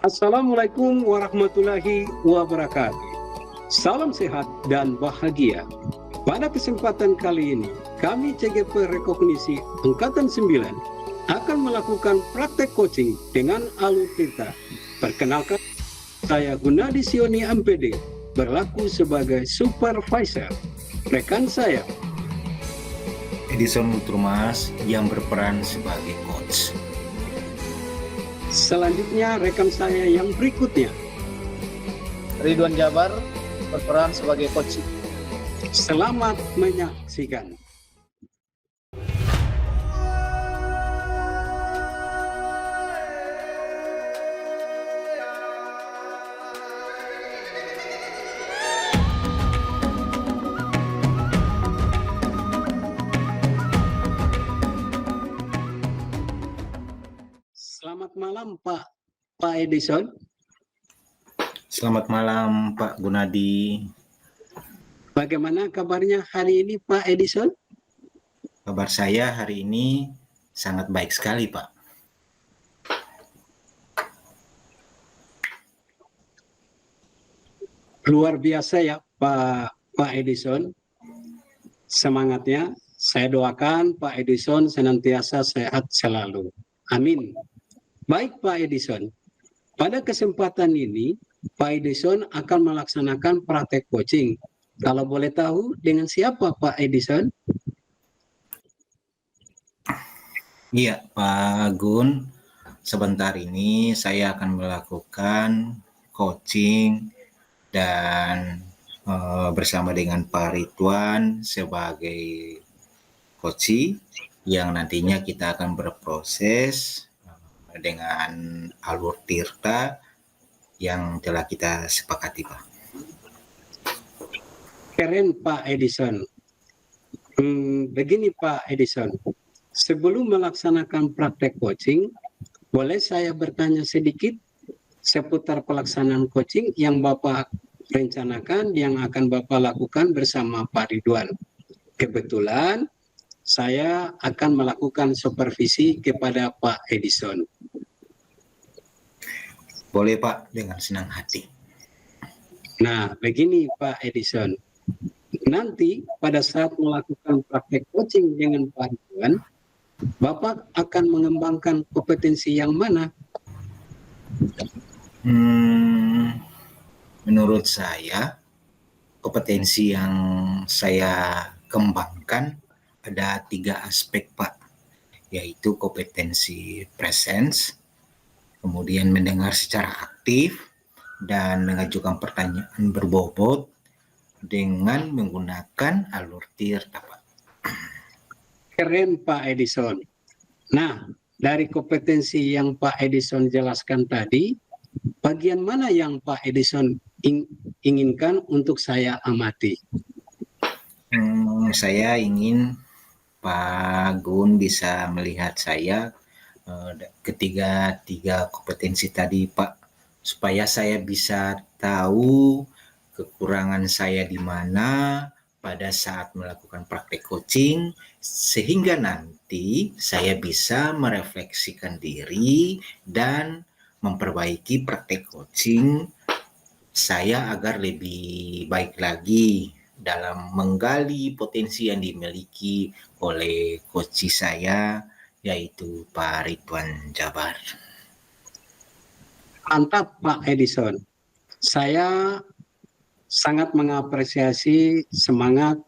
Assalamualaikum warahmatullahi wabarakatuh. Salam sehat dan bahagia. Pada kesempatan kali ini, kami CGP Rekognisi Angkatan 9 akan melakukan praktek coaching dengan Alur Tirta. Perkenalkan, saya Gunadi Sioni MPD, berlaku sebagai supervisor. Rekan saya, Edison Lutrumas yang berperan sebagai coach. Selanjutnya rekan saya yang berikutnya, Ridwan Jabar berperan sebagai coach. Selamat menyaksikan. Selamat malam Pak Edison. Selamat malam Pak Gunadi. Bagaimana kabarnya hari ini Pak Edison? Kabar saya hari ini sangat baik sekali Pak. Luar biasa ya Pak Edison. Semangatnya, saya doakan Pak Edison senantiasa sehat selalu. Amin. Baik Pak Edison, pada kesempatan ini Pak Edison akan melaksanakan praktek coaching. Kalau boleh tahu dengan siapa Pak Edison? Iya Pak Gun, sebentar ini saya akan melakukan coaching dan bersama dengan Pak Ridwan sebagai coach yang nantinya kita akan berproses dengan Alur Tirta yang telah kita sepakati Pak. Keren Pak Edison. Begini Pak Edison, sebelum melaksanakan praktek coaching, boleh saya bertanya sedikit seputar pelaksanaan coaching yang Bapak rencanakan, yang akan Bapak lakukan bersama Pak Ridwan. Kebetulan saya akan melakukan supervisi kepada Pak Edison. Boleh Pak, dengan senang hati. Nah, begini Pak Edison, nanti pada saat melakukan praktek coaching dengan Pak Ridwan, Bapak akan mengembangkan kompetensi yang mana? Menurut saya, kompetensi yang saya kembangkan ada 3 aspek Pak, yaitu kompetensi presence, kemudian mendengar secara aktif, dan mengajukan pertanyaan berbobot dengan menggunakan alur Tirta Pak. Keren Pak Edison. Nah, dari kompetensi yang Pak Edison jelaskan tadi, bagian mana yang Pak Edison inginkan untuk saya amati? Saya ingin Pak Gun bisa melihat saya ketiga kompetensi tadi Pak, supaya saya bisa tahu kekurangan saya di mana pada saat melakukan praktek coaching, sehingga nanti saya bisa merefleksikan diri dan memperbaiki praktek coaching saya agar lebih baik lagi dalam menggali potensi yang dimiliki oleh coach saya, yaitu Pak Ridwan Jabar. Mantap Pak Edison. Saya sangat mengapresiasi semangat,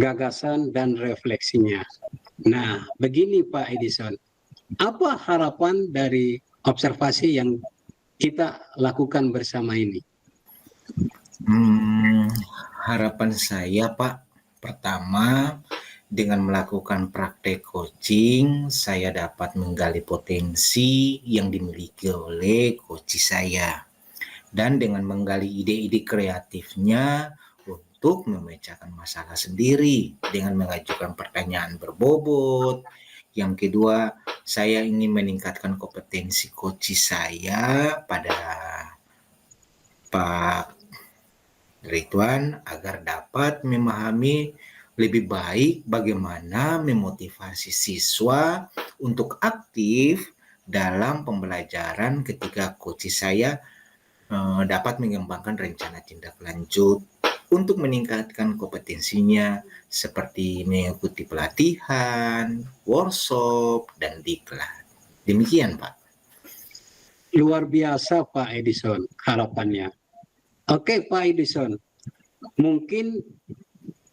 gagasan, dan refleksinya. Nah, begini Pak Edison, apa harapan dari observasi yang kita lakukan bersama ini? Harapan saya Pak, pertama dengan melakukan praktek coaching, saya dapat menggali potensi yang dimiliki oleh coach saya. Dan dengan menggali ide-ide kreatifnya untuk memecahkan masalah sendiri dengan mengajukan pertanyaan berbobot. Yang kedua, saya ingin meningkatkan kompetensi coach saya pada Pak Ridwan agar dapat memahami lebih baik bagaimana memotivasi siswa untuk aktif dalam pembelajaran ketika coach saya dapat mengembangkan rencana tindak lanjut untuk meningkatkan kompetensinya seperti mengikuti pelatihan, workshop, dan diklat. Demikian, Pak. Luar biasa Pak Edison harapannya. Oke Pak Edison, mungkin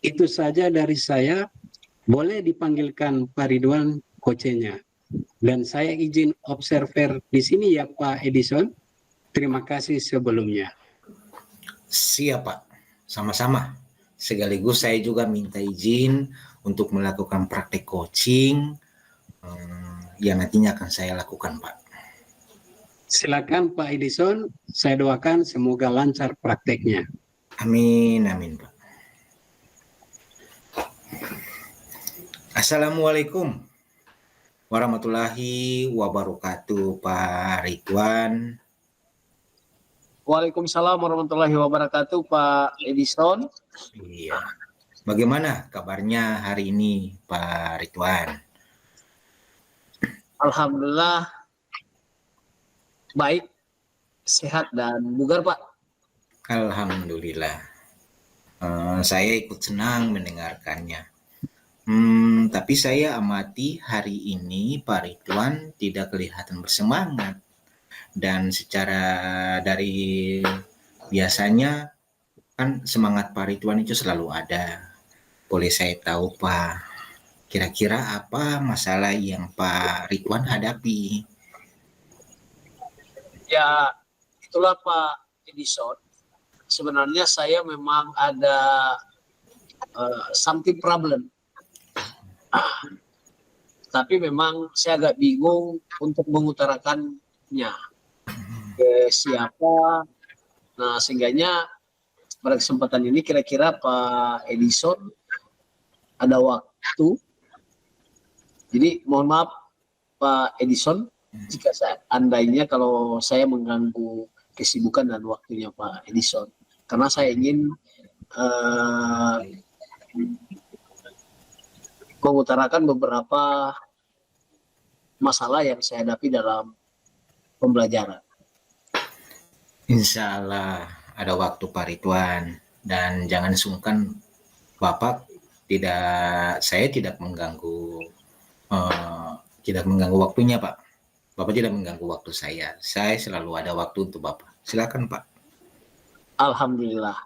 itu saja dari saya. Boleh dipanggilkan Pak Ridwan coachnya. Dan saya izin observer di sini ya Pak Edison. Terima kasih sebelumnya. Siap Pak, sama-sama. Sekaligus saya juga minta izin untuk melakukan praktek coaching yang nantinya akan saya lakukan Pak. Silakan Pak Edison, saya doakan semoga lancar prakteknya. Amin, amin Pak. Assalamualaikum warahmatullahi wabarakatuh Pak Ridwan. Waalaikumsalam warahmatullahi wabarakatuh Pak Edison. Iya. Bagaimana kabarnya hari ini Pak Ridwan? Alhamdulillah baik, sehat dan bugar Pak. Alhamdulillah. Saya ikut senang mendengarkannya. Tapi saya amati hari ini Pak Ridwan tidak kelihatan bersemangat. Dan secara dari biasanya kan semangat Pak Ridwan itu selalu ada. Boleh saya tahu Pak, kira-kira apa masalah yang Pak Ridwan hadapi? Ya, itulah Pak Edison. Sebenarnya saya memang ada something problem. Tapi memang saya agak bingung untuk mengutarakannya ke siapa. Nah, sehingganya pada kesempatan ini kira-kira Pak Edison ada waktu. Jadi mohon maaf Pak Edison jika seandainya kalau saya mengganggu kesibukan dan waktunya Pak Edison. Karena saya ingin mengutarakan beberapa masalah yang saya hadapi dalam pembelajaran. Insya Allah ada waktu Pak Ridwan, dan jangan sungkan Bapak, saya tidak mengganggu waktunya Pak. Bapak tidak mengganggu waktu saya selalu ada waktu untuk Bapak. Silakan Pak. Alhamdulillah.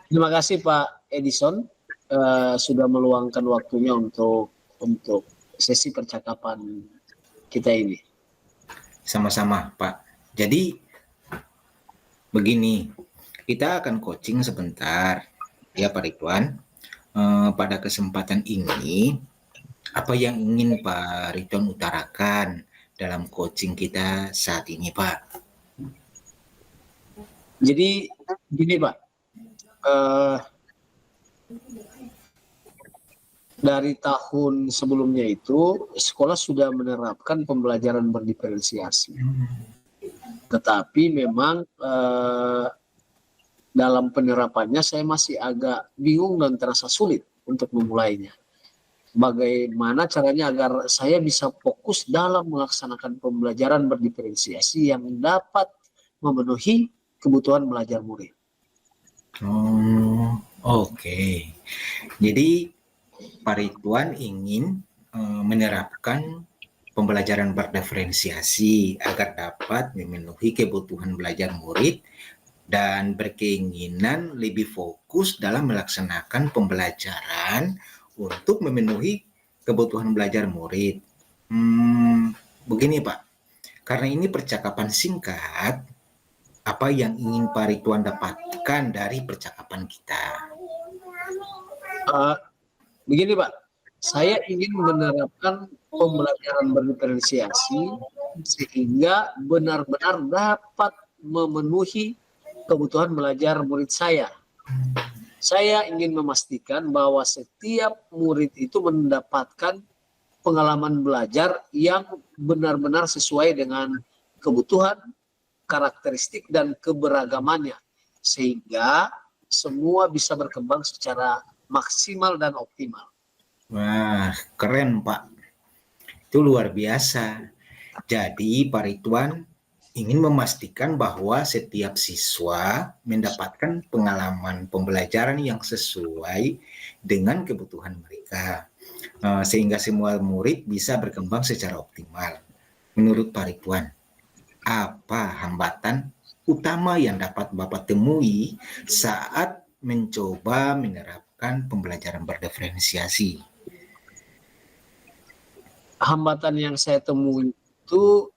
Terima kasih Pak Edison sudah meluangkan waktunya untuk sesi percakapan kita ini. Sama-sama Pak. Jadi begini, kita akan coaching sebentar ya Pak Ridwan. Pada kesempatan ini, apa yang ingin Pak Ridwan utarakan dalam coaching kita saat ini Pak? Jadi gini Pak, dari tahun sebelumnya itu sekolah sudah menerapkan pembelajaran berdiferensiasi. Tetapi memang dalam penerapannya saya masih agak bingung dan terasa sulit untuk memulainya. Bagaimana caranya agar saya bisa fokus dalam melaksanakan pembelajaran berdiferensiasi yang dapat memenuhi kebutuhan belajar murid. Oke. Jadi Pak Ridwan ingin menerapkan pembelajaran berdiferensiasi agar dapat memenuhi kebutuhan belajar murid dan berkeinginan lebih fokus dalam melaksanakan pembelajaran untuk memenuhi kebutuhan belajar murid. Begini Pak, karena ini percakapan singkat, apa yang ingin Pak Ridwan dapatkan dari percakapan kita? Begini Pak, saya ingin menerapkan pembelajaran berdiferensiasi sehingga benar-benar dapat memenuhi kebutuhan belajar murid saya. Saya ingin memastikan bahwa setiap murid itu mendapatkan pengalaman belajar yang benar-benar sesuai dengan kebutuhan, karakteristik, dan keberagamannya. Sehingga semua bisa berkembang secara maksimal dan optimal. Wah, keren Pak. Itu luar biasa. Jadi Pak Ridwan ingin memastikan bahwa setiap siswa mendapatkan pengalaman pembelajaran yang sesuai dengan kebutuhan mereka, sehingga semua murid bisa berkembang secara optimal. Menurut Pak Ridwan, apa hambatan utama yang dapat Bapak temui saat mencoba menerapkan pembelajaran berdiferensiasi? Hambatan yang saya temui itu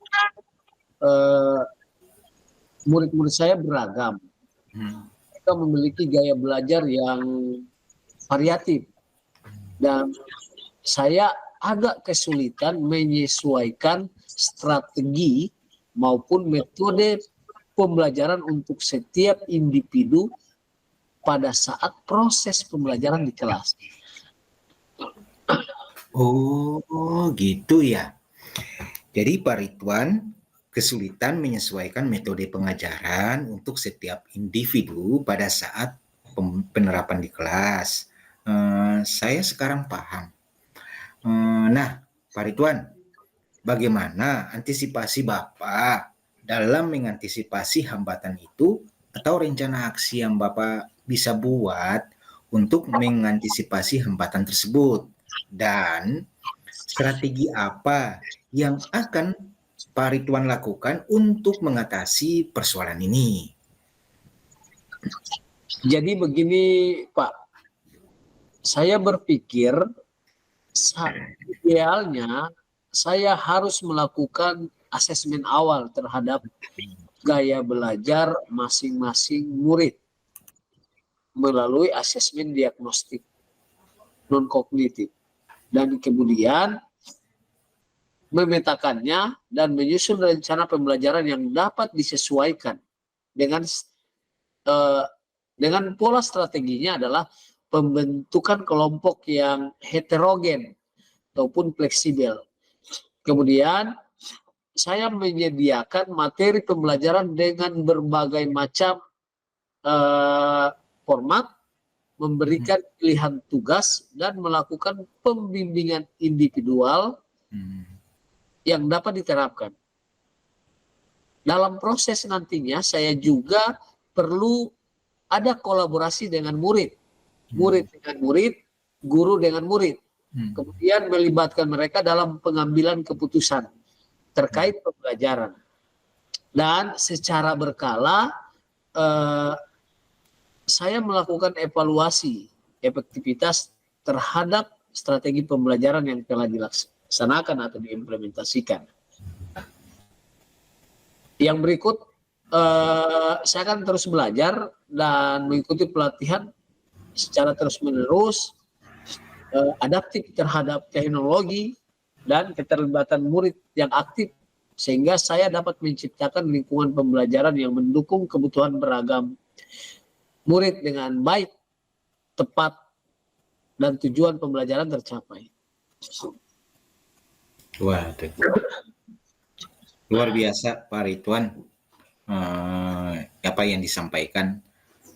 murid-murid saya beragam. Mereka memiliki gaya belajar yang variatif dan saya agak kesulitan menyesuaikan strategi maupun metode pembelajaran untuk setiap individu pada saat proses pembelajaran di kelas. Oh, gitu ya. Jadi Pak Ridwan kesulitan menyesuaikan metode pengajaran untuk setiap individu pada saat penerapan di kelas. Saya sekarang paham. Nah, Pak Ridwan, bagaimana antisipasi Bapak dalam mengantisipasi hambatan itu atau rencana aksi yang Bapak bisa buat untuk mengantisipasi hambatan tersebut? Dan strategi apa yang akan Pak Ridwan lakukan untuk mengatasi persoalan ini? Jadi begini Pak, saya berpikir idealnya saya harus melakukan asesmen awal terhadap gaya belajar masing-masing murid melalui asesmen diagnostik non-kognitif dan kemudian memetakannya dan menyusun rencana pembelajaran yang dapat disesuaikan dengan pola strateginya adalah pembentukan kelompok yang heterogen ataupun fleksibel. Kemudian saya menyediakan materi pembelajaran dengan berbagai macam format, memberikan pilihan tugas dan melakukan pembimbingan individual yang dapat diterapkan. Dalam proses nantinya saya juga perlu ada kolaborasi dengan murid, murid dengan murid, guru dengan murid. Kemudian melibatkan mereka dalam pengambilan keputusan terkait pembelajaran. Dan secara berkala saya melakukan evaluasi efektivitas terhadap strategi pembelajaran yang telah dilaksanakan atau diimplementasikan. Yang berikut, saya akan terus belajar dan mengikuti pelatihan secara terus-menerus, adaptif terhadap teknologi dan keterlibatan murid yang aktif, sehingga saya dapat menciptakan lingkungan pembelajaran yang mendukung kebutuhan beragam murid dengan baik, tepat, dan tujuan pembelajaran tercapai. Waduh, luar biasa Pak Ridwan, apa yang disampaikan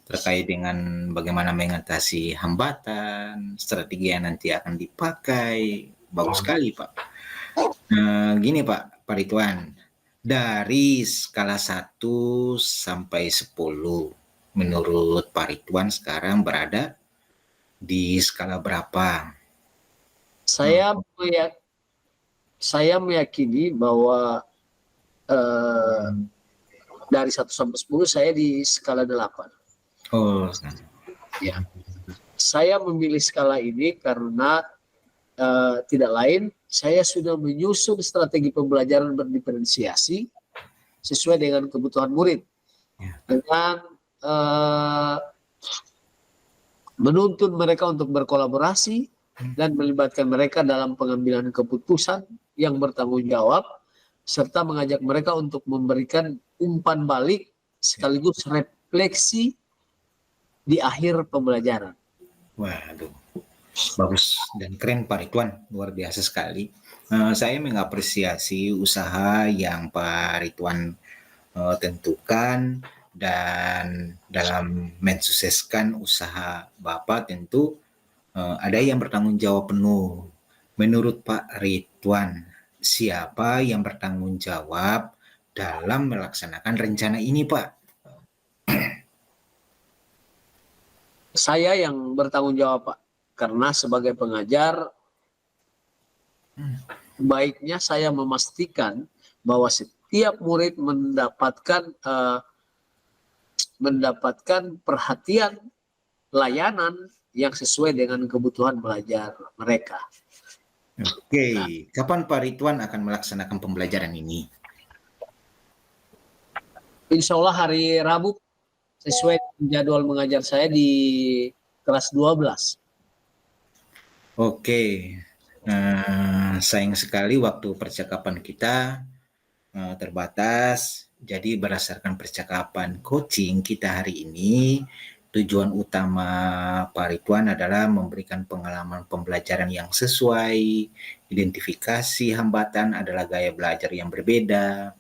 terkait dengan bagaimana mengatasi hambatan, strategi yang nanti akan dipakai. Bagus sekali Pak. Gini Pak Ridwan, dari skala 1 sampai 10, menurut Pak Ridwan sekarang berada di skala berapa? Saya meyakini bahwa dari 1 sampai 10 saya di skala 8. Oh, ya. Saya memilih skala ini karena tidak lain, saya sudah menyusun strategi pembelajaran berdiferensiasi sesuai dengan kebutuhan murid, dengan menuntun mereka untuk berkolaborasi dan melibatkan mereka dalam pengambilan keputusan yang bertanggung jawab, serta mengajak mereka untuk memberikan umpan balik sekaligus refleksi di akhir pembelajaran. Waduh, bagus dan keren Pak Ridwan, luar biasa sekali. Saya mengapresiasi usaha yang Pak Ridwan tentukan, dan dalam mensukseskan usaha Bapak tentu ada yang bertanggung jawab penuh. Menurut Pak Ridwan, siapa yang bertanggung jawab dalam melaksanakan rencana ini, Pak? Saya yang bertanggung jawab, Pak. Karena sebagai pengajar, baiknya saya memastikan bahwa setiap murid mendapatkan perhatian layanan yang sesuai dengan kebutuhan belajar mereka. Oke, kapan Pak Ridwan akan melaksanakan pembelajaran ini? Insya Allah hari Rabu sesuai jadwal mengajar saya di kelas 12. Oke, sayang sekali waktu percakapan kita terbatas. Jadi berdasarkan percakapan coaching kita hari ini, tujuan utama Pak Ridwan adalah memberikan pengalaman pembelajaran yang sesuai, identifikasi hambatan adalah gaya belajar yang berbeda,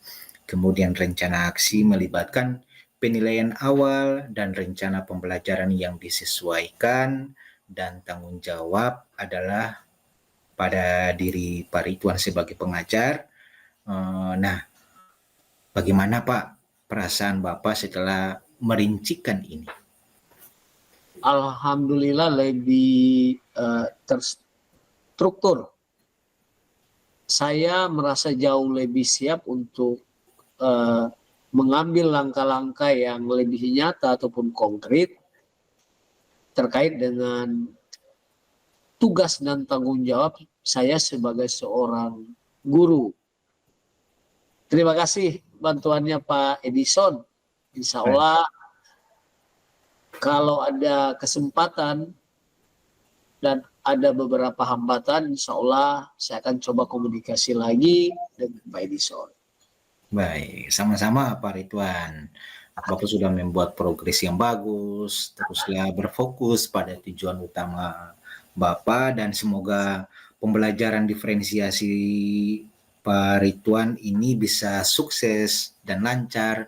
kemudian rencana aksi melibatkan penilaian awal dan rencana pembelajaran yang disesuaikan, dan tanggung jawab adalah pada diri Pak Ridwan sebagai pengajar. Nah, bagaimana Pak perasaan Bapak setelah merincikan ini? Alhamdulillah lebih terstruktur. Saya merasa jauh lebih siap untuk mengambil langkah-langkah yang lebih nyata ataupun konkret terkait dengan tugas dan tanggung jawab saya sebagai seorang guru. Terima kasih bantuannya Pak Edison. Insya Allah kalau ada kesempatan dan ada beberapa hambatan, insya Allah saya akan coba komunikasi lagi dengan Pak Edison. Baik, sama-sama Pak Ridwan. Bapak sudah membuat progres yang bagus, teruslah berfokus pada tujuan utama Bapak, dan semoga pembelajaran diferensiasi Pak Ridwan ini bisa sukses dan lancar.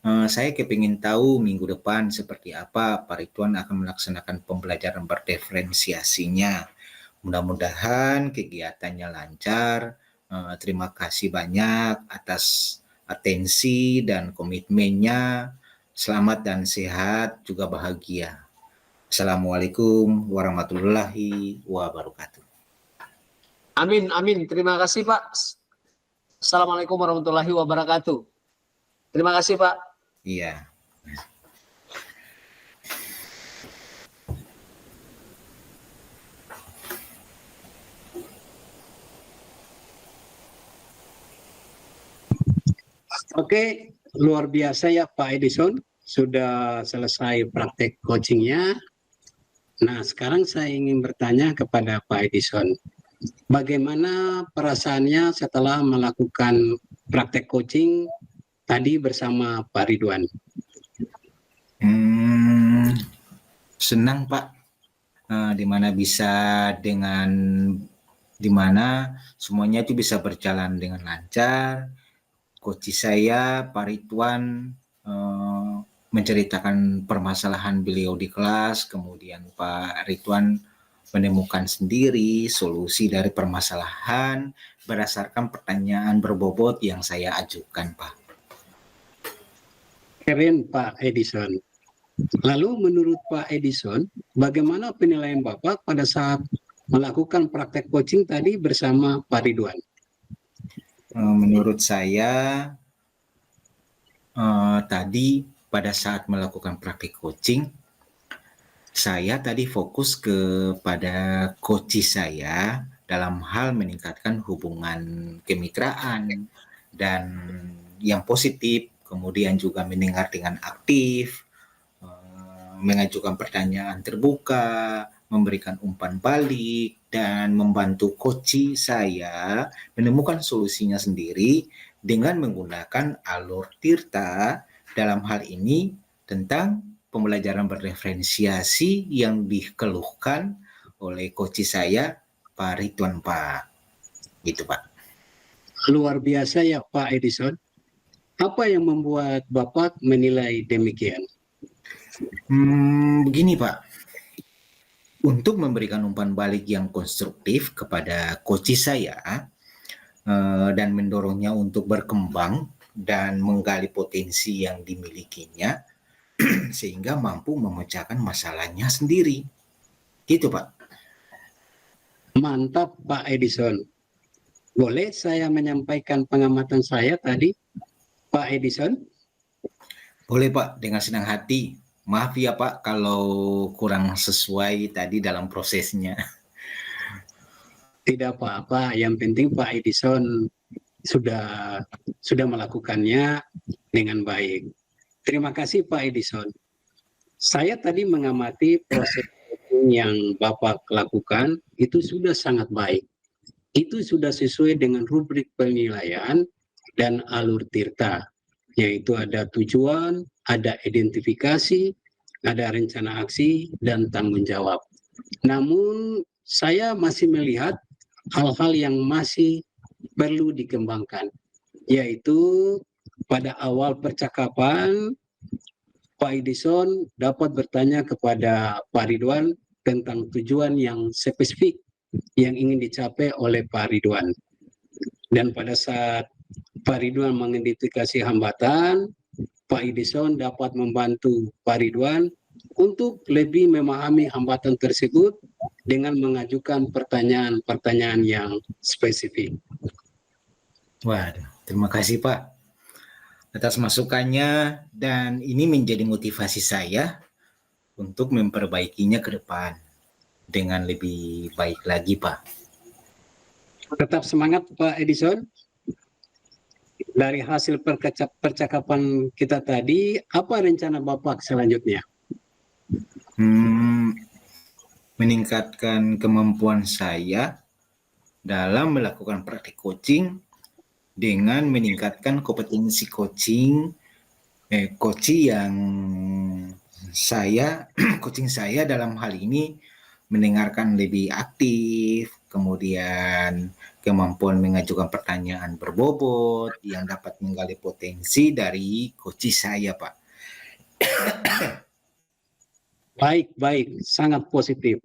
Saya kepingin tahu minggu depan seperti apa Pak Ridwan akan melaksanakan pembelajaran berdiferensiasinya. Mudah-mudahan kegiatannya lancar. Terima kasih banyak atas atensi dan komitmennya. Selamat dan sehat juga bahagia. Assalamualaikum warahmatullahi wabarakatuh. Amin, amin. Terima kasih Pak. Assalamualaikum warahmatullahi wabarakatuh. Terima kasih Pak. Iya. Oke, luar biasa ya Pak Edison, sudah selesai praktek coachingnya. Nah, sekarang saya ingin bertanya kepada Pak Edison, bagaimana perasaannya setelah melakukan praktek coaching tadi bersama Pak Ridwan? Senang Pak, dimana semuanya itu bisa berjalan dengan lancar. Coach saya, Pak Ridwan, menceritakan permasalahan beliau di kelas, kemudian Pak Ridwan menemukan sendiri solusi dari permasalahan berdasarkan pertanyaan berbobot yang saya ajukan, Pak. Keren Pak Edison. Lalu menurut Pak Edison, bagaimana penilaian Bapak pada saat melakukan praktek coaching tadi bersama Pak Ridwan? Menurut saya tadi pada saat melakukan praktik coaching, saya tadi fokus kepada coach saya dalam hal meningkatkan hubungan kemitraan dan yang positif, kemudian juga mendengar dengan aktif, mengajukan pertanyaan terbuka, memberikan umpan balik, dan membantu coach saya menemukan solusinya sendiri dengan menggunakan alur Tirta, dalam hal ini tentang pembelajaran berdiferensiasi yang dikeluhkan oleh coach saya, Pak Ridwan, Pak. Gitu, Pak. Luar biasa ya Pak Edison. Apa yang membuat Bapak menilai demikian? Begini Pak. Untuk memberikan umpan balik yang konstruktif kepada coach saya, dan mendorongnya untuk berkembang dan menggali potensi yang dimilikinya sehingga mampu memecahkan masalahnya sendiri. Gitu, Pak. Mantap, Pak Edison. Boleh saya menyampaikan pengamatan saya tadi, Pak Edison? Boleh, Pak, dengan senang hati. Maaf ya, Pak, kalau kurang sesuai tadi dalam prosesnya. Tidak apa-apa, yang penting Pak Edison sudah melakukannya dengan baik. Terima kasih Pak Edison. Saya tadi mengamati proses yang Bapak lakukan itu sudah sangat baik. Itu sudah sesuai dengan rubrik penilaian dan alur tirta, yaitu ada tujuan, ada identifikasi, ada rencana aksi, dan tanggung jawab. Namun saya masih melihat hal-hal yang masih perlu dikembangkan, yaitu pada awal percakapan Pak Edison dapat bertanya kepada Pak Ridwan tentang tujuan yang spesifik yang ingin dicapai oleh Pak Ridwan. Dan pada saat Pak Ridwan mengidentifikasi hambatan, Pak Edison dapat membantu Pak Ridwan untuk lebih memahami hambatan tersebut dengan mengajukan pertanyaan-pertanyaan yang spesifik. Waduh, terima kasih Pak atas masukannya, dan ini menjadi motivasi saya untuk memperbaikinya ke depan dengan lebih baik lagi, Pak. Tetap semangat Pak Edison. Dari hasil percakapan kita tadi, apa rencana Bapak selanjutnya? Meningkatkan kemampuan saya dalam melakukan praktik coaching dengan meningkatkan kompetensi coaching yang coaching saya dalam hal ini mendengarkan lebih aktif, kemudian kemampuan mengajukan pertanyaan berbobot yang dapat menggali potensi dari coach saya, Pak. Baik, sangat positif.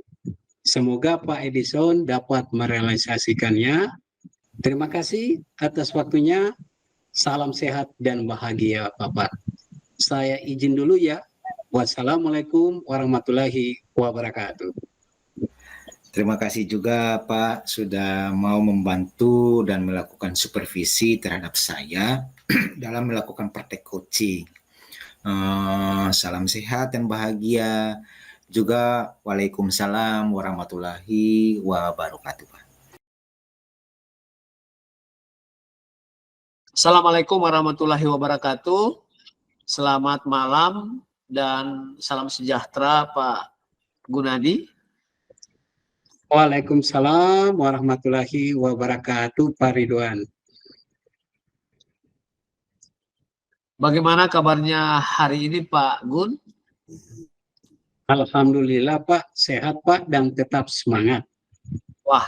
Semoga Pak Edison dapat merealisasikannya. Terima kasih atas waktunya. Salam sehat dan bahagia, Bapak. Saya izin dulu ya. Wassalamualaikum warahmatullahi wabarakatuh. Terima kasih juga Pak sudah mau membantu dan melakukan supervisi terhadap saya dalam melakukan praktek coaching. Salam sehat dan bahagia. Juga Waalaikumsalam warahmatullahi wabarakatuh. Assalamualaikum warahmatullahi wabarakatuh. Selamat malam dan salam sejahtera Pak Gunadi. Waalaikumsalam warahmatullahi wabarakatuh, Pak Ridwan. Bagaimana kabarnya hari ini Pak Gun? Alhamdulillah Pak, sehat Pak dan tetap semangat. Wah,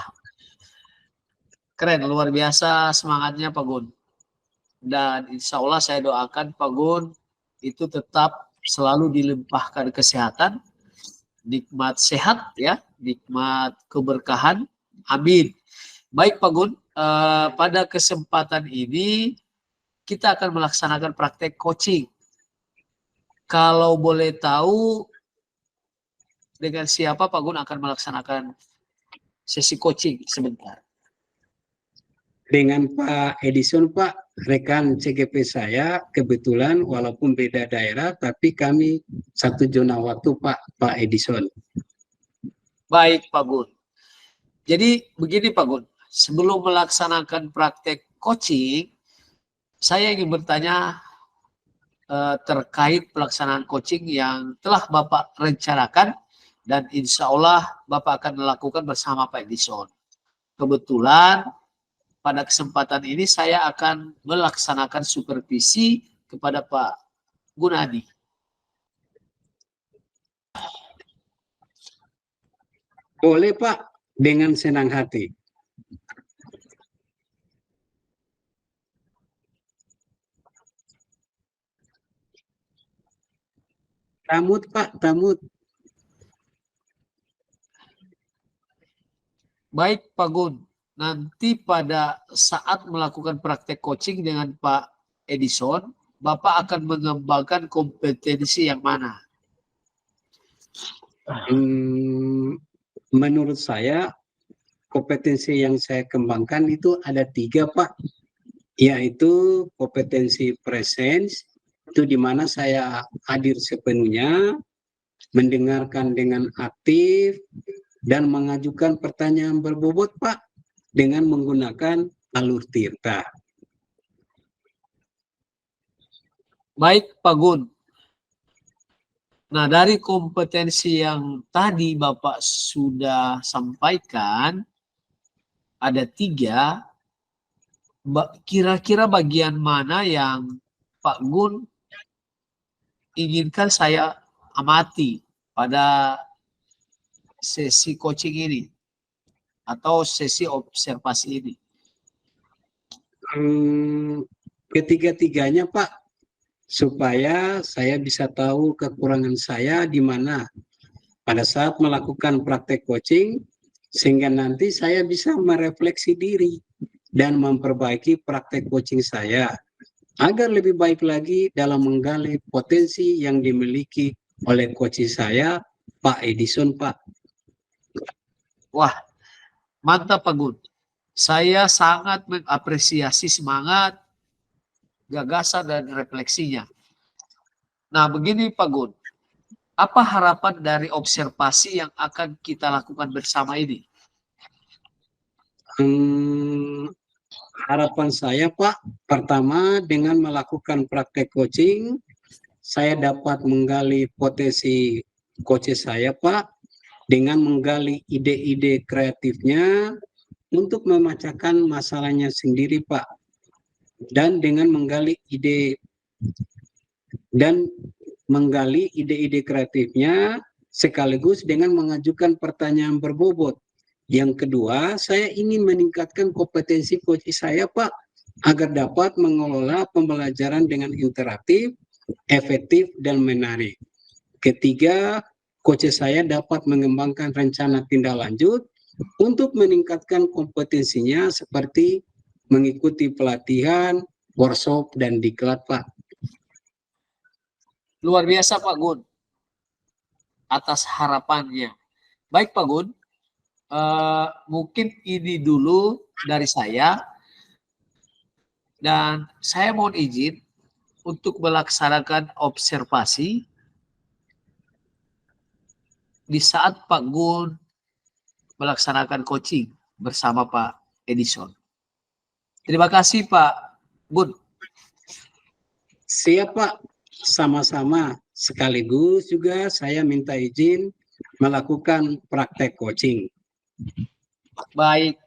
keren, luar biasa semangatnya Pak Gun. Dan insya Allah saya doakan Pak Gun itu tetap selalu dilimpahkan kesehatan, nikmat sehat ya, nikmat keberkahan. Amin. Baik Pak Gun, pada kesempatan ini kita akan melaksanakan praktek coaching. Kalau boleh tahu dengan siapa Pak Gun akan melaksanakan sesi coaching sebentar? Dengan Pak Edison Pak, rekan CGP saya, kebetulan walaupun beda daerah, tapi kami satu zona waktu Pak Edison. Baik Pak Gun. Jadi begini Pak Gun, sebelum melaksanakan praktek coaching, saya ingin bertanya terkait pelaksanaan coaching yang telah Bapak rencanakan dan insya Allah Bapak akan melakukan bersama Pak Edison. Kebetulan pada kesempatan ini saya akan melaksanakan supervisi kepada Pak Gunadi. Boleh Pak, dengan senang hati. Tamut Pak, tamut. Baik Pak Gun. nanti pada saat melakukan praktek coaching dengan Pak Edison, Bapak akan mengembangkan kompetensi yang mana? Menurut saya, kompetensi yang saya kembangkan itu ada 3, Pak. Yaitu kompetensi presence, itu di mana saya hadir sepenuhnya, mendengarkan dengan aktif, dan mengajukan pertanyaan berbobot, Pak, dengan menggunakan alur tirta. Baik, Pak Gun. Nah, dari kompetensi yang tadi Bapak sudah sampaikan, ada 3, kira-kira bagian mana yang Pak Gun inginkan saya amati pada sesi coaching ini atau sesi observasi ini? Ketiga-tiganya, Pak, supaya saya bisa tahu kekurangan saya di mana pada saat melakukan praktek coaching, sehingga nanti saya bisa merefleksi diri dan memperbaiki praktek coaching saya agar lebih baik lagi dalam menggali potensi yang dimiliki oleh coach saya, Pak Edison, Pak. Wah, mantap Pak Gun. Saya sangat mengapresiasi semangat, gagasan, dan refleksinya. Nah, begini Pak Gun, apa harapan dari observasi yang akan kita lakukan bersama ini? Harapan saya, Pak, pertama dengan melakukan praktek coaching, saya dapat menggali potensi coach saya, Pak, dengan menggali ide-ide kreatifnya untuk memecahkan masalahnya sendiri, Pak. Dan dengan menggali ide-ide kreatifnya sekaligus dengan mengajukan pertanyaan berbobot. Yang kedua, saya ingin meningkatkan kompetensi coach saya, Pak, agar dapat mengelola pembelajaran dengan interaktif, efektif, dan menarik. Ketiga, coach saya dapat mengembangkan rencana tindak lanjut untuk meningkatkan kompetensinya seperti mengikuti pelatihan, workshop, dan diklat, Pak. Luar biasa Pak Gun atas harapannya. Baik Pak Gun, mungkin ini dulu dari saya, dan saya mohon izin untuk melaksanakan observasi di saat Pak Gun melaksanakan coaching bersama Pak Edison. Terima kasih Pak Gun. Siap Pak, sama-sama. Sekaligus juga saya minta izin melakukan praktek coaching. Baik,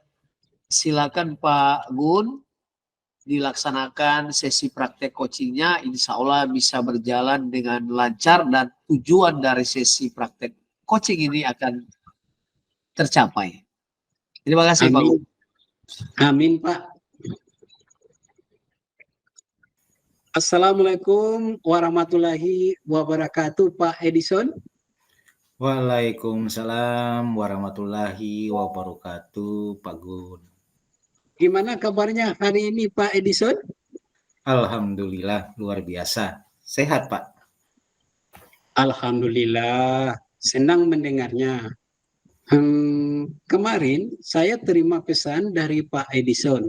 silakan Pak Gun dilaksanakan sesi praktek coachingnya. Insya Allah bisa berjalan dengan lancar dan tujuan dari sesi praktek coaching ini akan tercapai. Terima kasih Pak Gun. Amin Pak. Assalamualaikum warahmatullahi wabarakatuh Pak Edison. Waalaikumsalam warahmatullahi wabarakatuh Pak Gun. Gimana kabarnya hari ini Pak Edison? Alhamdulillah luar biasa. Sehat Pak? Alhamdulillah, senang mendengarnya. Kemarin saya terima pesan dari Pak Edison.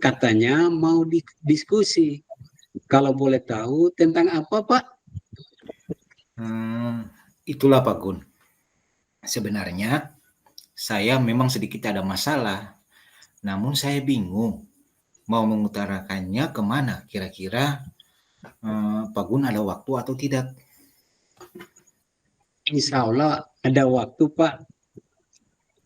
Katanya mau diskusi. Kalau boleh tahu tentang apa Pak? Itulah Pak Gun. Sebenarnya saya memang sedikit ada masalah. Namun saya bingung mau mengutarakannya kemana. Kira-kira Pak Gun ada waktu atau tidak? Insya Allah ada waktu Pak.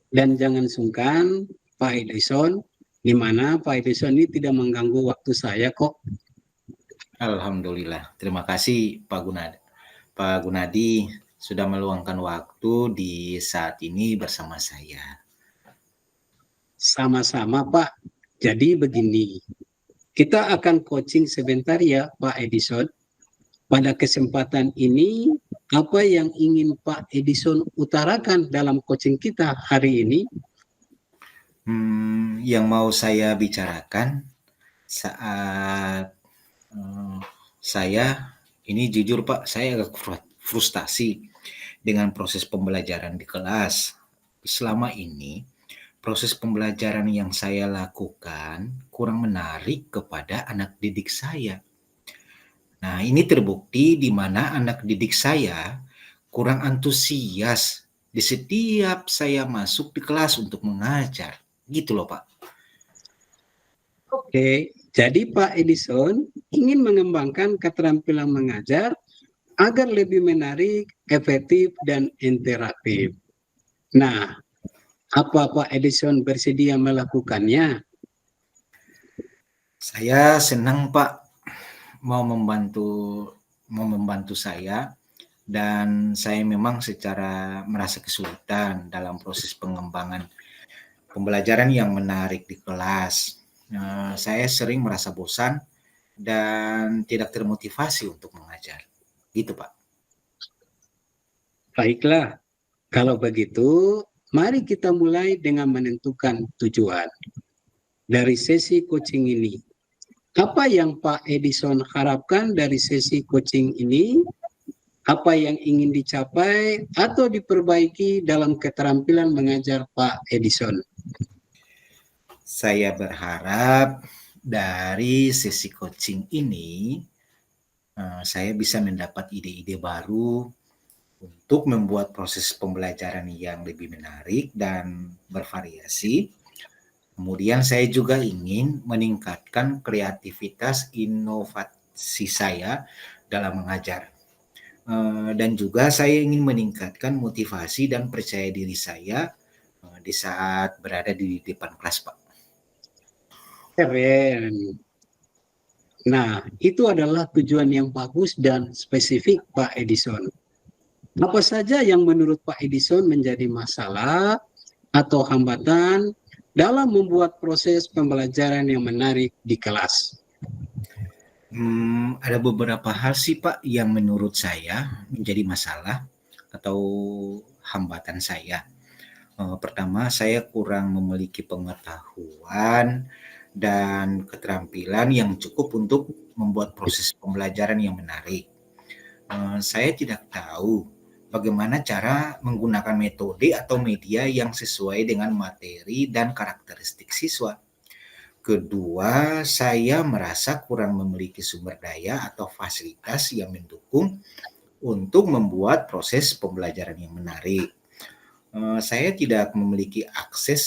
Dan jangan sungkan Pak Edison, di mana Pak Edison ini tidak mengganggu waktu saya kok. Alhamdulillah. Terima kasih Pak Gunadi sudah meluangkan waktu di saat ini bersama saya. Sama-sama Pak. Jadi begini, kita akan coaching sebentar ya Pak Edison. Pada kesempatan ini, apa yang ingin Pak Edison utarakan dalam coaching kita hari ini? Yang mau saya bicarakan saat saya ini jujur Pak, saya agak frustasi dengan proses pembelajaran di kelas. Selama ini, proses pembelajaran yang saya lakukan kurang menarik kepada anak didik saya. Nah, ini terbukti di mana anak didik saya kurang antusias di setiap saya masuk di kelas untuk mengajar. Gitu loh, Pak. Oke, jadi Pak Edison ingin mengembangkan keterampilan mengajar agar lebih menarik, efektif, dan interaktif. Nah, apa Pak Edison bersedia melakukannya? Saya senang, Pak, mau membantu saya, dan saya memang secara merasa kesulitan dalam proses pengembangan pembelajaran yang menarik di kelas. Saya sering merasa bosan dan tidak termotivasi untuk mengajar. Gitu, Pak. Baiklah, kalau begitu, mari kita mulai dengan menentukan tujuan dari sesi coaching ini. Apa yang Pak Edison harapkan dari sesi coaching ini? Apa yang ingin dicapai atau diperbaiki dalam keterampilan mengajar Pak Edison? Saya berharap dari sesi coaching ini, saya bisa mendapat ide-ide baru untuk membuat proses pembelajaran yang lebih menarik dan bervariasi. Kemudian saya juga ingin meningkatkan kreativitas inovasi saya dalam mengajar. Dan juga saya ingin meningkatkan motivasi dan percaya diri saya di saat berada di depan kelas, Pak. Keren. Nah, itu adalah tujuan yang bagus dan spesifik Pak Edison. Apa saja yang menurut Pak Edison menjadi masalah atau hambatan dalam membuat proses pembelajaran yang menarik di kelas? Ada beberapa hal sih Pak yang menurut saya menjadi masalah atau hambatan saya. Pertama, saya kurang memiliki pengetahuan dan keterampilan yang cukup untuk membuat proses pembelajaran yang menarik. Saya tidak tahu bagaimana cara menggunakan metode atau media yang sesuai dengan materi dan karakteristik siswa. Kedua, saya merasa kurang memiliki sumber daya atau fasilitas yang mendukung untuk membuat proses pembelajaran yang menarik. Saya tidak memiliki akses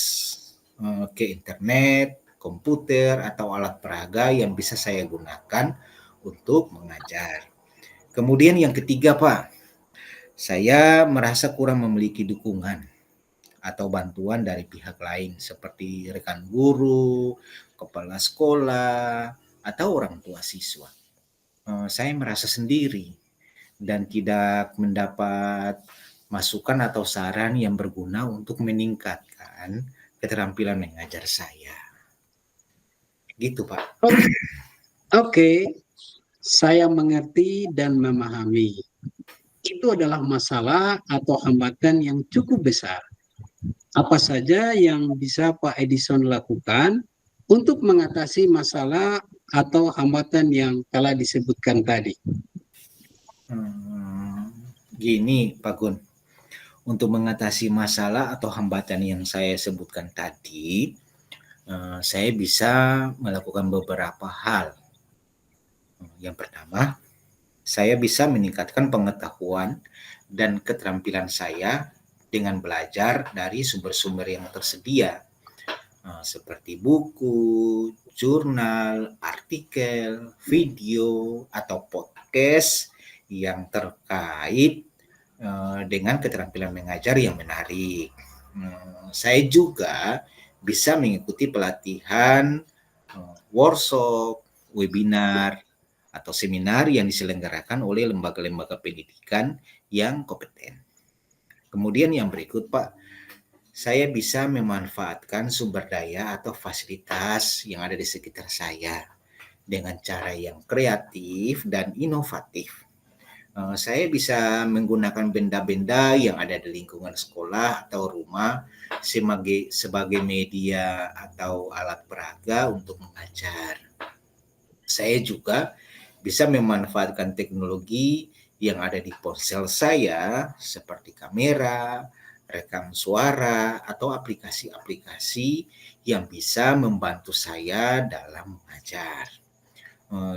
ke internet, komputer, atau alat peraga yang bisa saya gunakan untuk mengajar. Kemudian yang ketiga, Pak, saya merasa kurang memiliki dukungan atau bantuan dari pihak lain seperti rekan guru, kepala sekolah, atau orang tua siswa. Saya merasa sendiri dan tidak mendapat masukan atau saran yang berguna untuk meningkatkan keterampilan mengajar saya. Gitu, Pak. Oke, saya mengerti dan memahami. Itu adalah masalah atau hambatan yang cukup besar. Apa saja yang bisa Pak Edison lakukan untuk mengatasi masalah atau hambatan yang telah disebutkan tadi? Gini, Pak Gun. Untuk mengatasi masalah atau hambatan yang saya sebutkan tadi, saya bisa melakukan beberapa hal. Yang pertama, saya bisa meningkatkan pengetahuan dan keterampilan saya dengan belajar dari sumber-sumber yang tersedia, seperti buku, jurnal, artikel, video, atau podcast yang terkait dengan keterampilan mengajar yang menarik. Saya juga bisa mengikuti pelatihan, workshop, webinar, atau seminar yang diselenggarakan oleh lembaga-lembaga pendidikan yang kompeten. Kemudian yang berikut, Pak, saya bisa memanfaatkan sumber daya atau fasilitas yang ada di sekitar saya dengan cara yang kreatif dan inovatif. Saya bisa menggunakan benda-benda yang ada di lingkungan sekolah atau rumah sebagai media atau alat peraga untuk mengajar. Saya juga bisa memanfaatkan teknologi yang ada di ponsel saya seperti kamera, rekam suara, atau aplikasi-aplikasi yang bisa membantu saya dalam mengajar.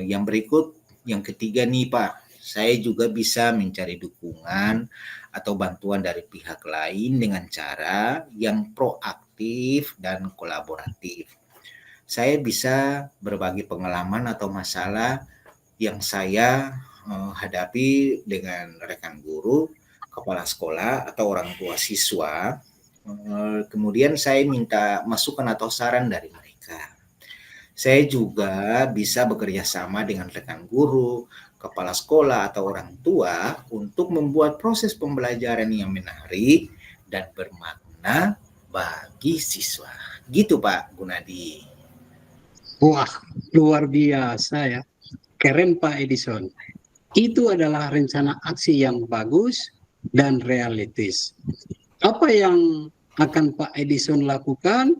Yang berikut, yang ketiga nih Pak, saya juga bisa mencari dukungan atau bantuan dari pihak lain dengan cara yang proaktif dan kolaboratif. Saya bisa berbagi pengalaman atau masalah yang saya hadapi dengan rekan guru, kepala sekolah, atau orang tua siswa. Kemudian saya minta masukan atau saran dari mereka. Saya juga bisa bekerja sama dengan rekan guru, kepala sekolah, atau orang tua untuk membuat proses pembelajaran yang menarik dan bermakna bagi siswa. Gitu Pak Gunadi. Wah, luar biasa ya. Keren Pak Edison. Itu adalah rencana aksi yang bagus dan realistis. Apa yang akan Pak Edison lakukan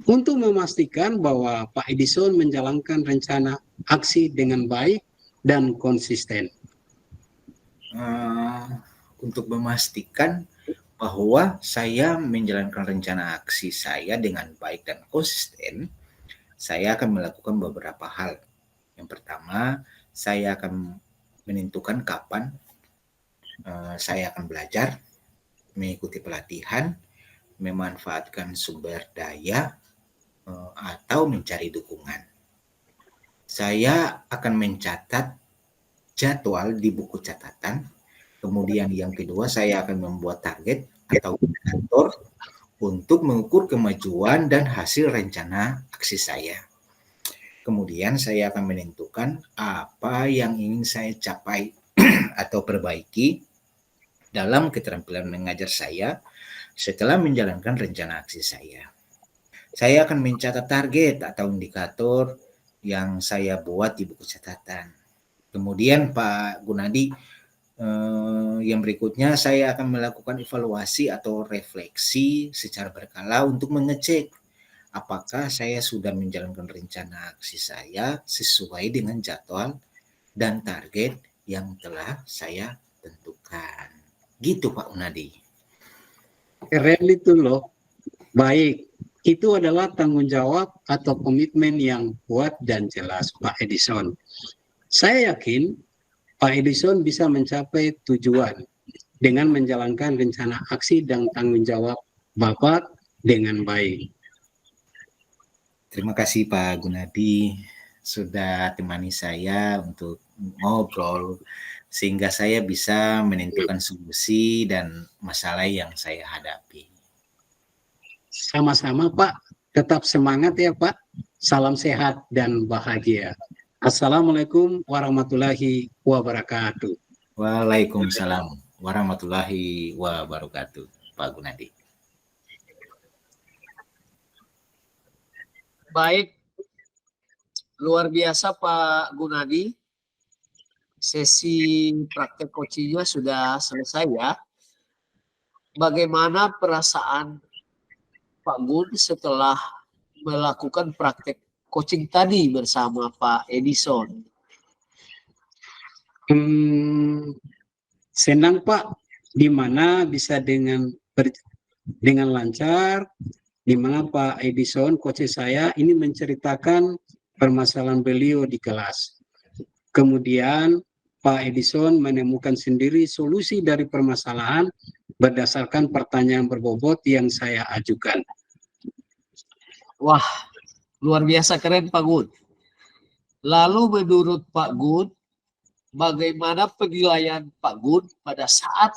untuk memastikan bahwa Pak Edison menjalankan rencana aksi dengan baik dan konsisten? Untuk memastikan bahwa saya menjalankan rencana aksi saya dengan baik dan konsisten, saya akan melakukan beberapa hal. Yang pertama, saya akan menentukan kapan saya akan belajar, mengikuti pelatihan, memanfaatkan sumber daya, atau mencari dukungan. Saya akan mencatat jadwal di buku catatan. Kemudian yang kedua, saya akan membuat target atau indikator untuk mengukur kemajuan dan hasil rencana aksi saya. Kemudian saya akan menentukan apa yang ingin saya capai atau perbaiki dalam keterampilan mengajar saya setelah menjalankan rencana aksi saya. Saya akan mencatat target atau indikator yang saya buat di buku catatan. Kemudian Pak Gunadi, yang berikutnya saya akan melakukan evaluasi atau refleksi secara berkala untuk mengecek apakah saya sudah menjalankan rencana aksi saya sesuai dengan jadwal dan target yang telah saya tentukan. Gitu Pak Gunadi. Keren itu loh. Baik, itu adalah tanggung jawab atau komitmen yang kuat dan jelas Pak Edison. Saya yakin Pak Edison bisa mencapai tujuan dengan menjalankan rencana aksi dan tanggung jawab Bapak dengan baik. Terima kasih Pak Gunadi sudah temani saya untuk ngobrol sehingga saya bisa menentukan solusi dan masalah yang saya hadapi. Sama-sama Pak, tetap semangat ya Pak. Salam sehat dan bahagia. Assalamualaikum warahmatullahi wabarakatuh. Waalaikumsalam warahmatullahi wabarakatuh, Pak Gunadi. Baik, luar biasa Pak Gunadi. Sesi praktek coachingnya sudah selesai ya. Bagaimana perasaan Pak Gun setelah melakukan praktek coaching tadi bersama Pak Edison? Senang Pak, di mana bisa dengan lancar, di mana Pak Edison, coach saya, ini menceritakan permasalahan beliau di kelas. Kemudian Pak Edison menemukan sendiri solusi dari permasalahan berdasarkan pertanyaan berbobot yang saya ajukan. Wah, luar biasa keren Pak Gun. Lalu menurut Pak Gun, bagaimana penilaian Pak Gun pada saat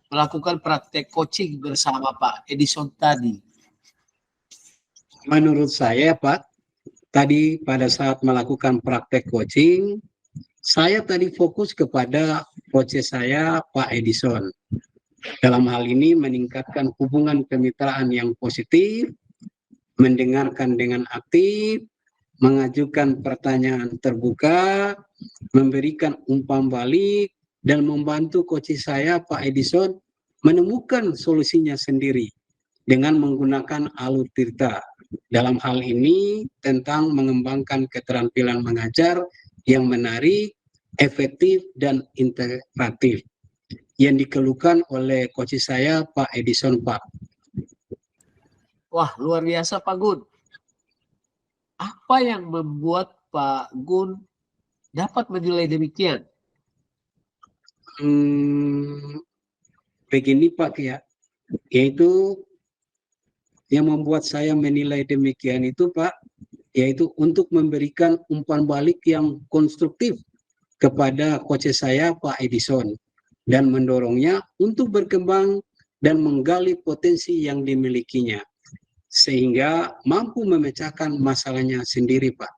melakukan praktek coaching bersama Pak Edison tadi? Menurut saya Pak, tadi pada saat melakukan praktek coaching, saya tadi fokus kepada coach saya Pak Edison. Dalam hal ini meningkatkan hubungan kemitraan yang positif, mendengarkan dengan aktif, mengajukan pertanyaan terbuka, memberikan umpan balik, dan membantu coach saya Pak Edison menemukan solusinya sendiri dengan menggunakan alur tirta. Dalam hal ini tentang mengembangkan keterampilan mengajar yang menarik, efektif, dan integratif yang dikeluhkan oleh coach saya Pak Edison, Pak. Wah, luar biasa Pak Gun. Apa yang membuat Pak Gun dapat menilai demikian? Begini Pak ya, yaitu yang membuat saya menilai demikian itu Pak, yaitu untuk memberikan umpan balik yang konstruktif kepada coach saya Pak Edison dan mendorongnya untuk berkembang dan menggali potensi yang dimilikinya sehingga mampu memecahkan masalahnya sendiri Pak.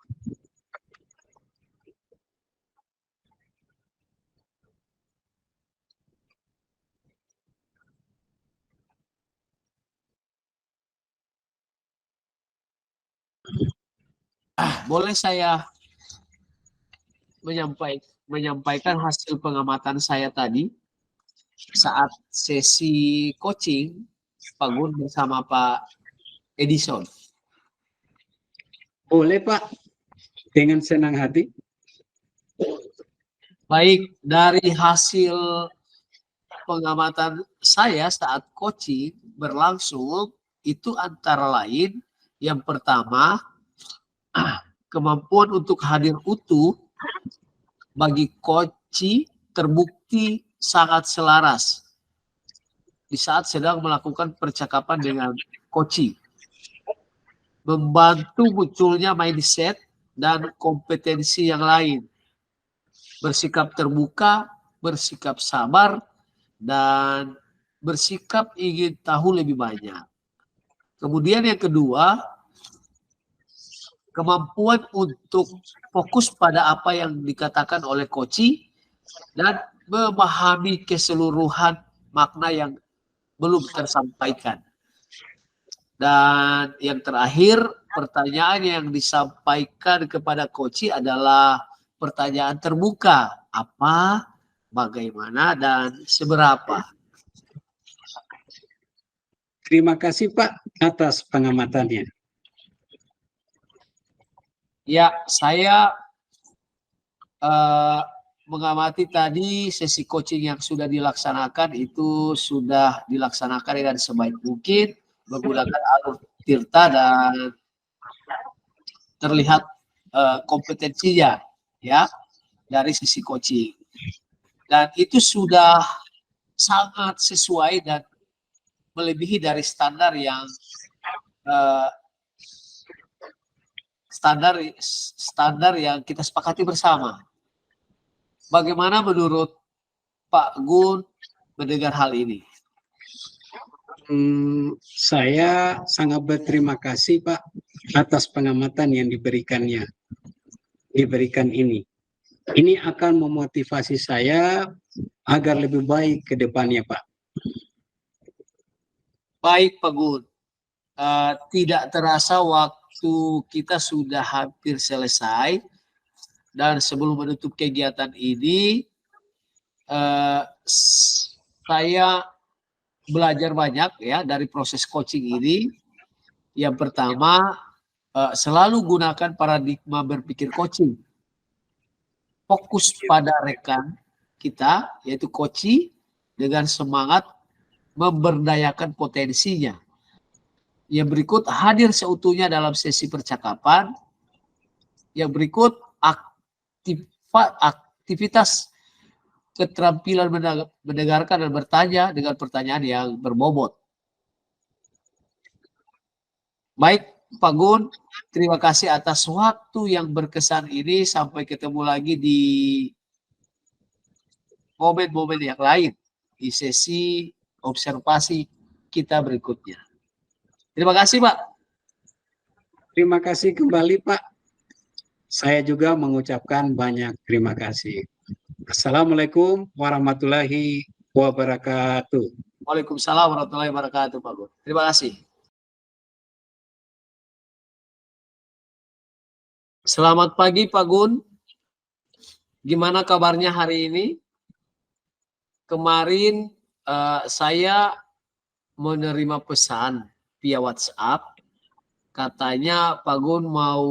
Boleh saya menyampaikan hasil pengamatan saya tadi saat sesi coaching Pak Gun bersama Pak Edison. Boleh Pak, dengan senang hati. Baik, dari hasil pengamatan saya saat coaching berlangsung itu antara lain yang pertama, kemampuan untuk hadir utuh bagi coach terbukti sangat selaras di saat sedang melakukan percakapan dengan coach, membantu munculnya mindset dan kompetensi yang lain, bersikap terbuka, bersikap sabar, dan bersikap ingin tahu lebih banyak. Kemudian yang kedua, kemampuan untuk fokus pada apa yang dikatakan oleh coach dan memahami keseluruhan makna yang belum tersampaikan. Dan yang terakhir, pertanyaan yang disampaikan kepada coach adalah pertanyaan terbuka. Apa, bagaimana, dan seberapa. Terima kasih Pak atas pengamatannya. Ya, saya mengamati tadi sesi coaching yang sudah dilaksanakan itu sudah dilaksanakan dengan sebaik mungkin menggunakan alur tirta dan terlihat kompetensinya ya dari sisi coaching, dan itu sudah sangat sesuai dan melebihi dari standar yang standar yang kita sepakati bersama. Bagaimana menurut Pak Gun mendengar hal ini? Saya sangat berterima kasih Pak atas pengamatan yang diberikan ini. Ini akan memotivasi saya agar lebih baik ke depannya Pak. Baik Pak Gun, tidak terasa waktu kita sudah hampir selesai, dan sebelum menutup kegiatan ini, saya belajar banyak ya dari proses coaching ini. Yang pertama, selalu gunakan paradigma berpikir coaching. Fokus pada rekan kita, yaitu coach, dengan semangat memberdayakan potensinya. Yang berikut, hadir seutuhnya dalam sesi percakapan. Yang berikut, aktivitas keterampilan mendengarkan dan bertanya dengan pertanyaan yang berbobot. Baik Pak Gun, terima kasih atas waktu yang berkesan ini. Sampai ketemu lagi di momen-momen yang lain, di sesi observasi kita berikutnya. Terima kasih Pak. Terima kasih kembali Pak. Saya juga mengucapkan banyak terima kasih. Assalamualaikum warahmatullahi wabarakatuh. Waalaikumsalam warahmatullahi wabarakatuh Pak Gun. Terima kasih. Selamat pagi Pak Gun. Gimana kabarnya hari ini? kemarin saya menerima pesan via WhatsApp, katanya Pak Gun mau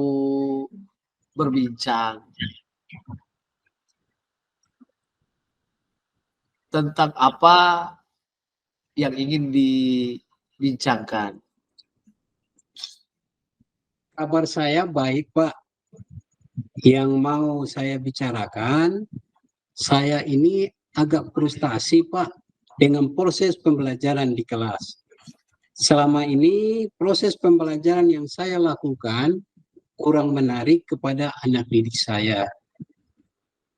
berbincang tentang apa yang ingin dibincangkan. Kabar saya baik, Pak. Yang mau saya bicarakan, saya ini agak frustasi, Pak, dengan proses pembelajaran di kelas. Selama ini proses pembelajaran yang saya lakukan kurang menarik kepada anak didik saya.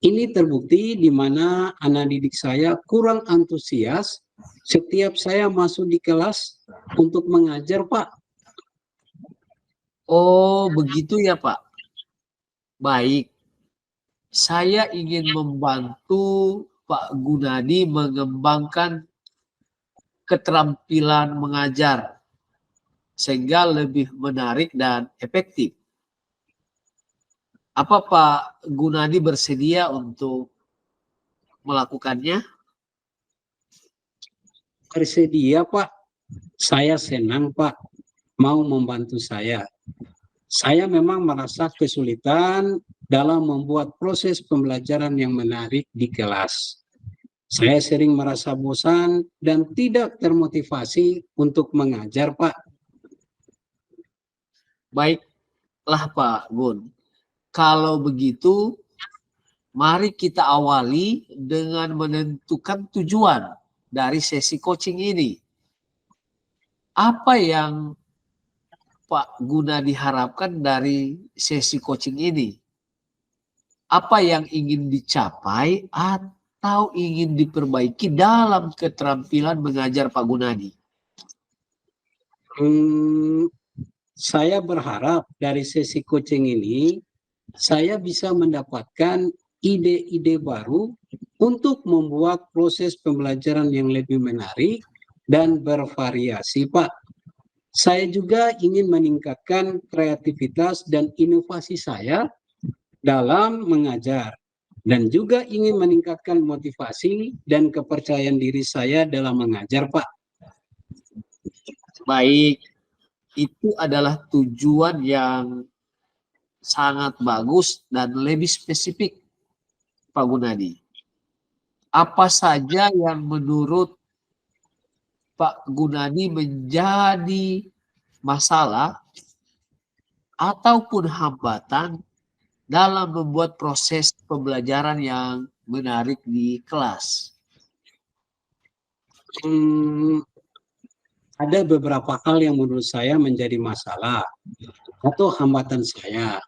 Ini terbukti di mana anak didik saya kurang antusias setiap saya masuk di kelas untuk mengajar, Pak. Oh, begitu ya, Pak. Baik. Saya ingin membantu Pak Gunadi mengembangkan keterampilan mengajar sehingga lebih menarik dan efektif. Apa Pak Gunadi bersedia untuk melakukannya? Bersedia, Pak. Saya senang, Pak, mau membantu saya. Saya memang merasa kesulitan dalam membuat proses pembelajaran yang menarik di kelas. Saya sering merasa bosan dan tidak termotivasi untuk mengajar, Pak. Baiklah Pak Gun. Kalau begitu, mari kita awali dengan menentukan tujuan dari sesi coaching ini. Apa yang Pak Guna diharapkan dari sesi coaching ini? Apa yang ingin dicapai atau ingin diperbaiki dalam keterampilan mengajar Pak Gunadi? Saya berharap dari sesi coaching ini, saya bisa mendapatkan ide-ide baru untuk membuat proses pembelajaran yang lebih menarik dan bervariasi, Pak. Saya juga ingin meningkatkan kreativitas dan inovasi saya dalam mengajar, dan juga ingin meningkatkan motivasi dan kepercayaan diri saya dalam mengajar, Pak. Baik, itu adalah tujuan yang sangat bagus dan lebih spesifik, Pak Gunadi. Apa saja yang menurut Pak Gunadi menjadi masalah ataupun hambatan dalam membuat proses pembelajaran yang menarik di kelas? Ada beberapa hal yang menurut saya menjadi masalah atau hambatan saya.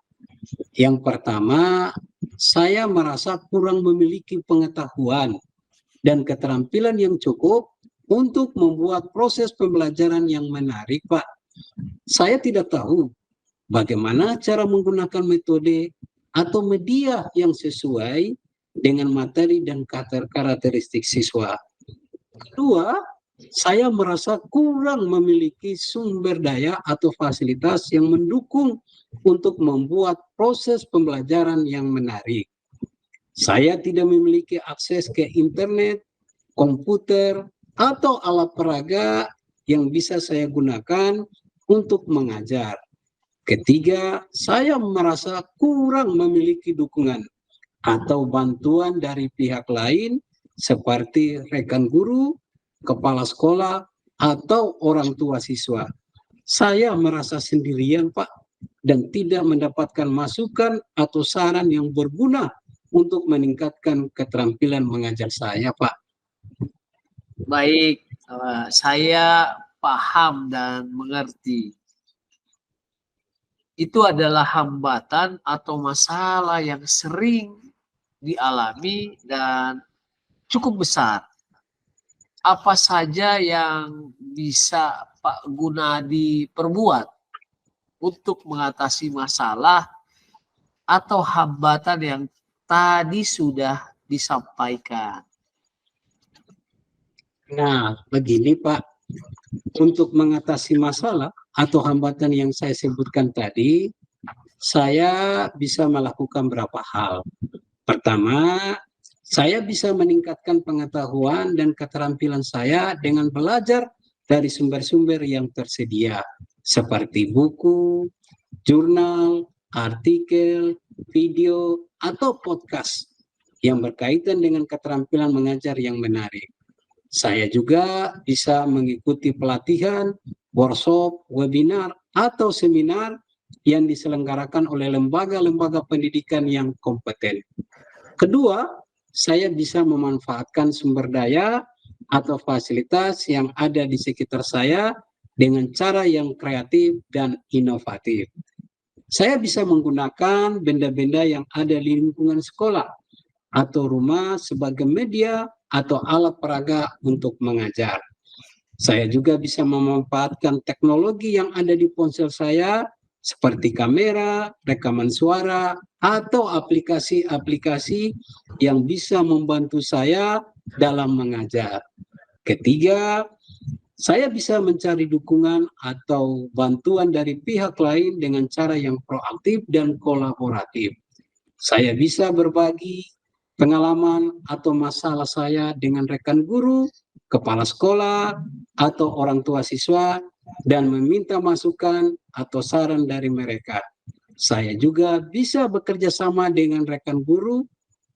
Yang pertama, saya merasa kurang memiliki pengetahuan dan keterampilan yang cukup untuk membuat proses pembelajaran yang menarik, Pak. Saya tidak tahu bagaimana cara menggunakan metode atau media yang sesuai dengan materi dan karakteristik siswa. Kedua, saya merasa kurang memiliki sumber daya atau fasilitas yang mendukung untuk membuat proses pembelajaran yang menarik. Saya tidak memiliki akses ke internet, komputer, atau alat peraga yang bisa saya gunakan untuk mengajar. Ketiga, saya merasa kurang memiliki dukungan atau bantuan dari pihak lain seperti rekan guru, kepala sekolah, atau orang tua siswa. Saya merasa sendirian, Pak, dan tidak mendapatkan masukan atau saran yang berguna untuk meningkatkan keterampilan mengajar saya, Pak. Baik, saya paham dan mengerti. Itu adalah hambatan atau masalah yang sering dialami dan cukup besar. Apa saja yang bisa Pak Gunadi perbuat untuk mengatasi masalah atau hambatan yang tadi sudah disampaikan? Nah, begini Pak, untuk mengatasi masalah atau hambatan yang saya sebutkan tadi, saya bisa melakukan beberapa hal. Pertama, Saya bisa meningkatkan pengetahuan dan keterampilan saya dengan belajar dari sumber-sumber yang tersedia, seperti buku, jurnal, artikel, video, atau podcast yang berkaitan dengan keterampilan mengajar yang menarik. Saya juga bisa mengikuti pelatihan, workshop, webinar, atau seminar yang diselenggarakan oleh lembaga-lembaga pendidikan yang kompeten. Kedua, saya bisa memanfaatkan sumber daya atau fasilitas yang ada di sekitar saya dengan cara yang kreatif dan inovatif. Saya bisa menggunakan benda-benda yang ada di lingkungan sekolah atau rumah sebagai media atau alat peraga untuk mengajar. Saya juga bisa memanfaatkan teknologi yang ada di ponsel saya seperti kamera, rekaman suara, atau aplikasi-aplikasi yang bisa membantu saya dalam mengajar. Ketiga, saya bisa mencari dukungan atau bantuan dari pihak lain dengan cara yang proaktif dan kolaboratif. Saya bisa berbagi pengalaman atau masalah saya dengan rekan guru, kepala sekolah, atau orang tua siswa, dan meminta masukan atau saran dari mereka. Saya juga bisa bekerja sama dengan rekan guru,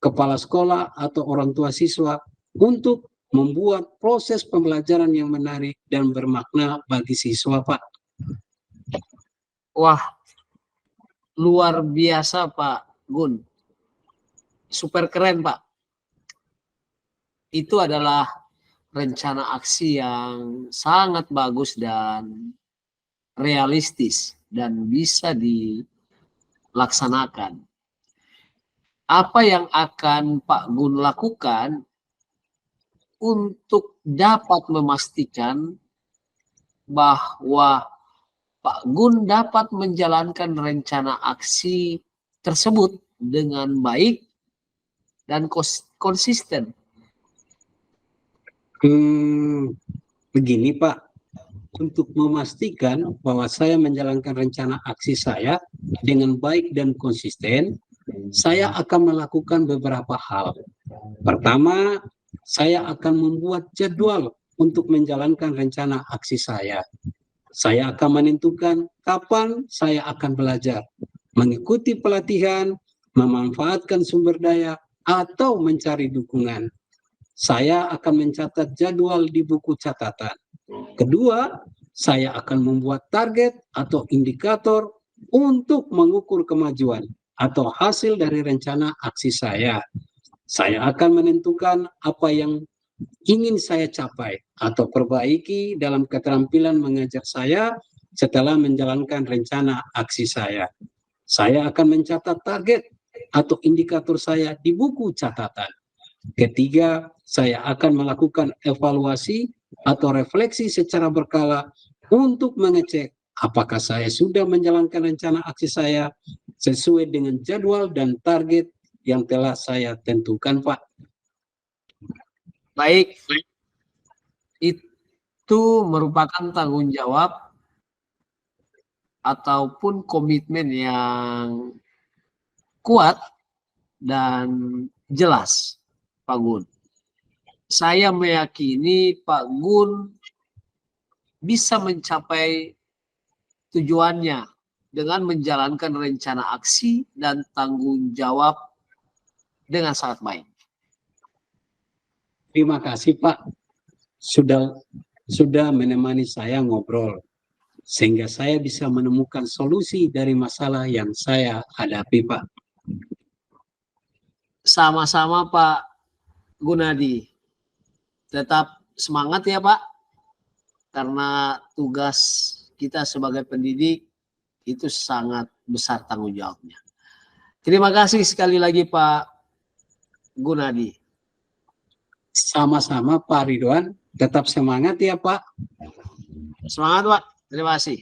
kepala sekolah, atau orang tua siswa untuk membuat proses pembelajaran yang menarik dan bermakna bagi siswa, Pak. Wah, luar biasa Pak Gun. Super keren Pak. Itu adalah rencana aksi yang sangat bagus dan realistis dan bisa dilaksanakan. Apa yang akan Pak Gun lakukan untuk dapat memastikan bahwa Pak Gun dapat menjalankan rencana aksi tersebut dengan baik dan konsisten? Begini Pak, untuk memastikan bahwa saya menjalankan rencana aksi saya dengan baik dan konsisten, saya akan melakukan beberapa hal. Pertama, saya akan membuat jadwal untuk menjalankan rencana aksi saya. Saya akan menentukan kapan saya akan belajar, mengikuti pelatihan, memanfaatkan sumber daya, atau mencari dukungan. Saya akan mencatat jadwal di buku catatan. Kedua, saya akan membuat target atau indikator untuk mengukur kemajuan atau hasil dari rencana aksi saya. Saya akan menentukan apa yang ingin saya capai atau perbaiki dalam keterampilan mengajar saya setelah menjalankan rencana aksi saya. Saya akan mencatat target atau indikator saya di buku catatan. Ketiga, saya akan melakukan evaluasi atau refleksi secara berkala untuk mengecek apakah saya sudah menjalankan rencana aksi saya sesuai dengan jadwal dan target yang telah saya tentukan, Pak. Baik, itu merupakan tanggung jawab ataupun komitmen yang kuat dan jelas, Pak Gun. Saya meyakini Pak Gun bisa mencapai tujuannya dengan menjalankan rencana aksi dan tanggung jawab dengan sangat baik. Terima kasih Pak, sudah menemani saya ngobrol, sehingga saya bisa menemukan solusi dari masalah yang saya hadapi, Pak. Sama-sama Pak Gunadi. Tetap semangat ya Pak, karena tugas kita sebagai pendidik itu sangat besar tanggung jawabnya. Terima kasih sekali lagi Pak Gunadi. Sama-sama Pak Ridwan, tetap semangat ya Pak. Semangat Pak, terima kasih.